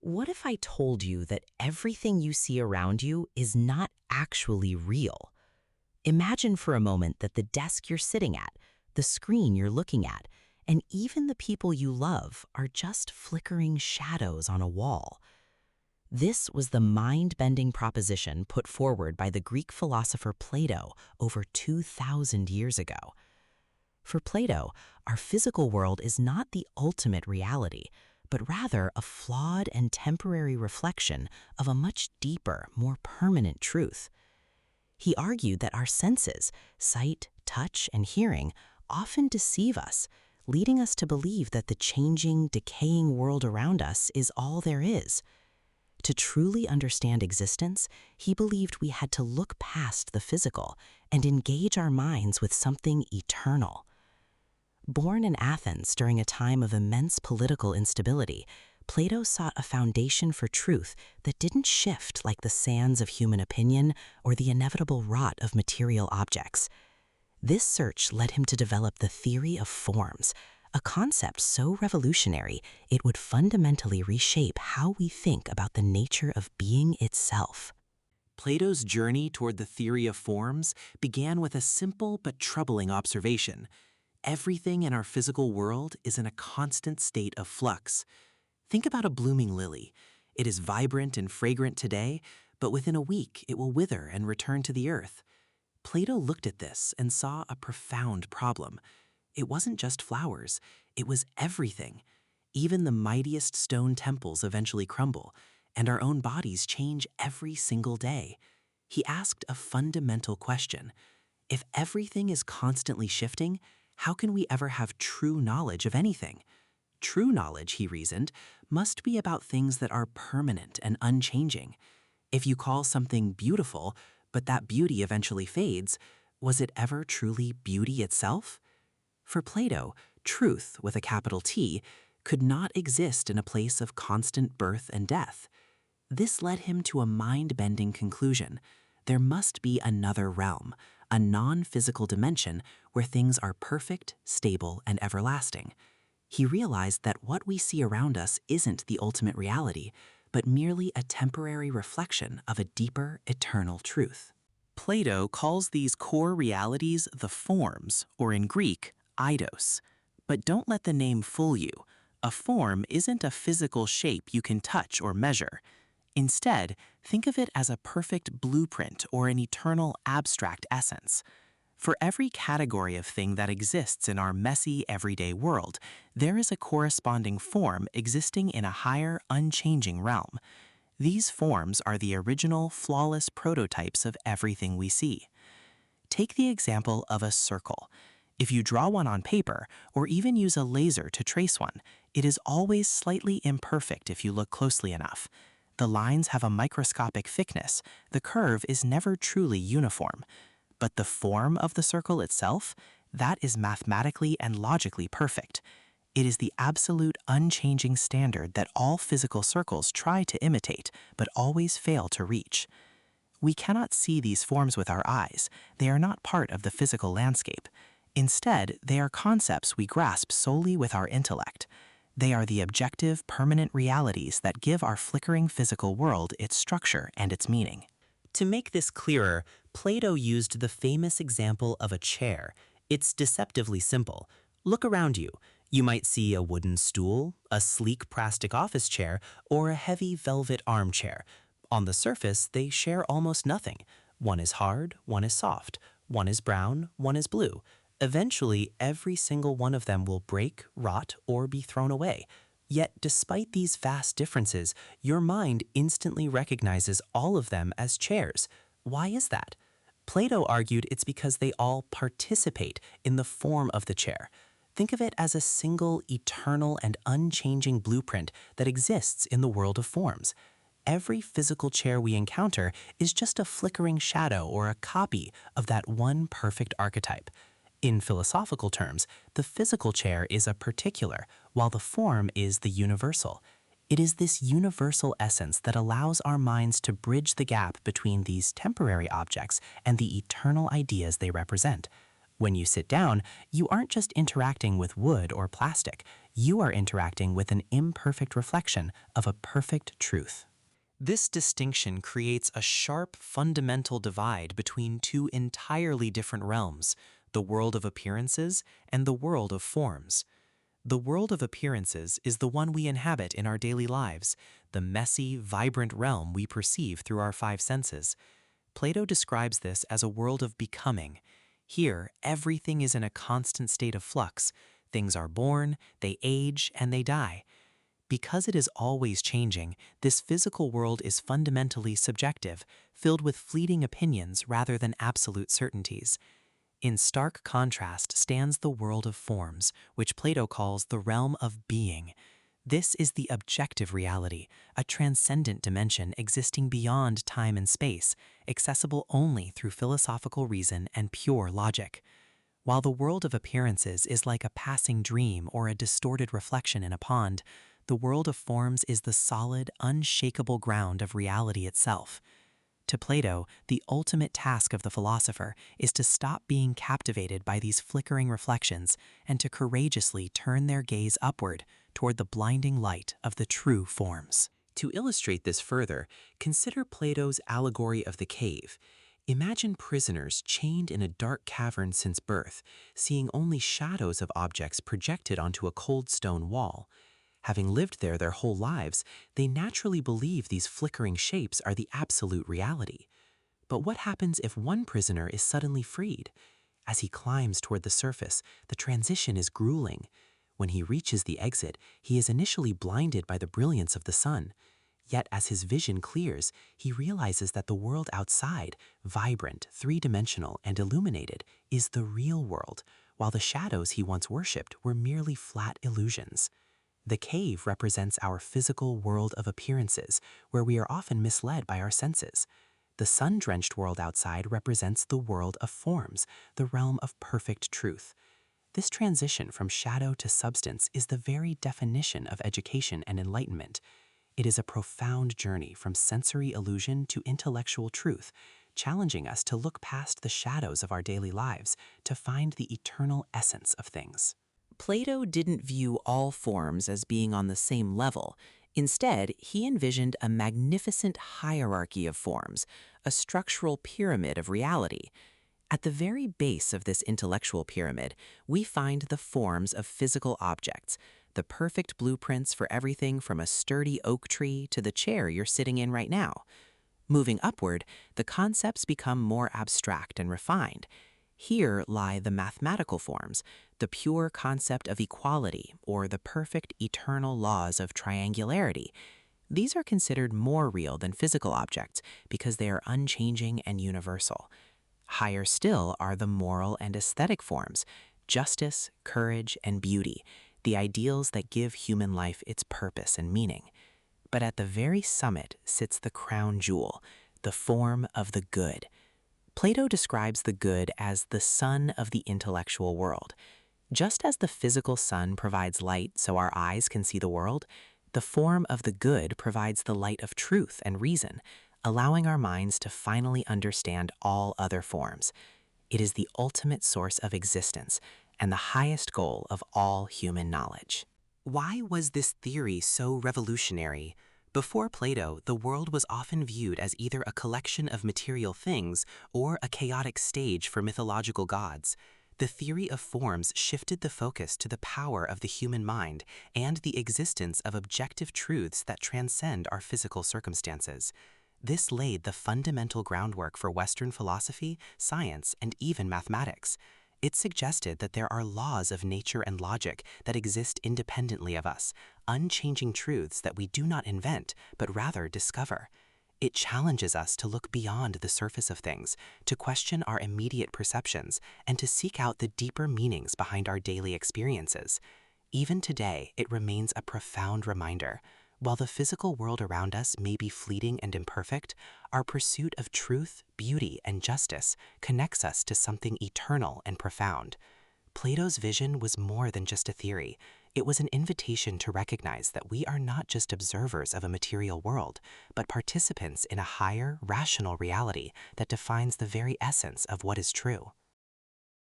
What if I told you that everything you see around you is not actually real? Imagine for a moment that the desk you're sitting at, the screen you're looking at, and even the people you love are just flickering shadows on a wall. This was the mind-bending proposition put forward by the Greek philosopher Plato over 2,000 years ago. For Plato, our physical world is not the ultimate reality, but rather a flawed and temporary reflection of a much deeper, more permanent truth. He argued that our senses, sight, touch, and hearing, often deceive us, leading us to believe that the changing, decaying world around us is all there is. To truly understand existence, he believed we had to look past the physical and engage our minds with something eternal. Born in Athens during a time of immense political instability, Plato sought a foundation for truth that didn't shift like the sands of human opinion or the inevitable rot of material objects. This search led him to develop the theory of forms, a concept so revolutionary it would fundamentally reshape how we think about the nature of being itself. Plato's journey toward the theory of forms began with a simple but troubling observation. Everything in our physical world is in a constant state of flux. Think about a blooming lily. It is vibrant and fragrant today, but within a week it will wither and return to the earth. Plato looked at this and saw a profound problem. It wasn't just flowers, it was everything. Even the mightiest stone temples eventually crumble, and our own bodies change every single day. He asked a fundamental question. If everything is constantly shifting, how can we ever have true knowledge of anything? True knowledge, he reasoned, must be about things that are permanent and unchanging. If you call something beautiful, but that beauty eventually fades, was it ever truly beauty itself? For Plato, truth, with a capital T, could not exist in a place of constant birth and death. This led him to a mind-bending conclusion. There must be another realm, a non-physical dimension where things are perfect, stable, and everlasting. He realized that what we see around us isn't the ultimate reality, but merely a temporary reflection of a deeper, eternal truth. Plato calls these core realities the forms, or in Greek, eidos. But don't let the name fool you. A form isn't a physical shape you can touch or measure. Instead, think of it as a perfect blueprint or an eternal abstract essence. For every category of thing that exists in our messy, everyday world, there is a corresponding form existing in a higher, unchanging realm. These forms are the original, flawless prototypes of everything we see. Take the example of a circle. If you draw one on paper, or even use a laser to trace one, it is always slightly imperfect if you look closely enough. The lines have a microscopic thickness. The curve is never truly uniform. But the form of the circle itself, that is mathematically and logically perfect. It is the absolute unchanging standard that all physical circles try to imitate, but always fail to reach. We cannot see these forms with our eyes. They are not part of the physical landscape. Instead, they are concepts we grasp solely with our intellect. They are the objective, permanent realities that give our flickering physical world its structure and its meaning. To make this clearer, Plato used the famous example of a chair. It's deceptively simple. Look around you. You might see a wooden stool, a sleek plastic office chair, or a heavy velvet armchair. On the surface, they share almost nothing. One is hard, one is soft. One is brown, one is blue. Eventually, every single one of them will break, rot, or be thrown away. Yet, despite these vast differences, your mind instantly recognizes all of them as chairs. Why is that? Plato argued it's because they all participate in the form of the chair. Think of it as a single, eternal, and unchanging blueprint that exists in the world of forms. Every physical chair we encounter is just a flickering shadow or a copy of that one perfect archetype. In philosophical terms, the physical chair is a particular, while the form is the universal. It is this universal essence that allows our minds to bridge the gap between these temporary objects and the eternal ideas they represent. When you sit down, you aren't just interacting with wood or plastic, you are interacting with an imperfect reflection of a perfect truth. This distinction creates a sharp, fundamental divide between two entirely different realms, the world of appearances and the world of forms. The world of appearances is the one we inhabit in our daily lives, the messy, vibrant realm we perceive through our five senses. Plato describes this as a world of becoming. Here, everything is in a constant state of flux. Things are born, they age, and they die. Because it is always changing, this physical world is fundamentally subjective, filled with fleeting opinions rather than absolute certainties. In stark contrast stands the world of forms, which Plato calls the realm of being. This is the objective reality, a transcendent dimension existing beyond time and space, accessible only through philosophical reason and pure logic. While the world of appearances is like a passing dream or a distorted reflection in a pond, the world of forms is the solid, unshakable ground of reality itself. To Plato, the ultimate task of the philosopher is to stop being captivated by these flickering reflections and to courageously turn their gaze upward toward the blinding light of the true forms. To illustrate this further, consider Plato's allegory of the cave. Imagine prisoners chained in a dark cavern since birth, seeing only shadows of objects projected onto a cold stone wall. Having lived there their whole lives, they naturally believe these flickering shapes are the absolute reality. But what happens if one prisoner is suddenly freed? As he climbs toward the surface, the transition is grueling. When he reaches the exit, he is initially blinded by the brilliance of the sun. Yet as his vision clears, he realizes that the world outside, vibrant, three-dimensional, and illuminated, is the real world, while the shadows he once worshipped were merely flat illusions. The cave represents our physical world of appearances, where we are often misled by our senses. The sun-drenched world outside represents the world of forms, the realm of perfect truth. This transition from shadow to substance is the very definition of education and enlightenment. It is a profound journey from sensory illusion to intellectual truth, challenging us to look past the shadows of our daily lives to find the eternal essence of things. Plato didn't view all forms as being on the same level. Instead, he envisioned a magnificent hierarchy of forms, a structural pyramid of reality. At the very base of this intellectual pyramid, we find the forms of physical objects, the perfect blueprints for everything from a sturdy oak tree to the chair you're sitting in right now. Moving upward, the concepts become more abstract and refined. Here lie the mathematical forms, the pure concept of equality, or the perfect eternal laws of triangularity. These are considered more real than physical objects because they are unchanging and universal. Higher still are the moral and aesthetic forms, justice, courage, and beauty, the ideals that give human life its purpose and meaning. But at the very summit sits the crown jewel, the form of the good. Plato describes the good as the sun of the intellectual world. Just as the physical sun provides light so our eyes can see the world, the form of the good provides the light of truth and reason, allowing our minds to finally understand all other forms. It is the ultimate source of existence and the highest goal of all human knowledge. Why was this theory so revolutionary? Before Plato, the world was often viewed as either a collection of material things or a chaotic stage for mythological gods. The theory of forms shifted the focus to the power of the human mind and the existence of objective truths that transcend our physical circumstances. This laid the fundamental groundwork for Western philosophy, science, and even mathematics. It suggested that there are laws of nature and logic that exist independently of us, unchanging truths that we do not invent, but rather discover. It challenges us to look beyond the surface of things, to question our immediate perceptions, and to seek out the deeper meanings behind our daily experiences. Even today, it remains a profound reminder. While the physical world around us may be fleeting and imperfect, our pursuit of truth, beauty, and justice connects us to something eternal and profound. Plato's vision was more than just a theory. It was an invitation to recognize that we are not just observers of a material world, but participants in a higher, rational reality that defines the very essence of what is true.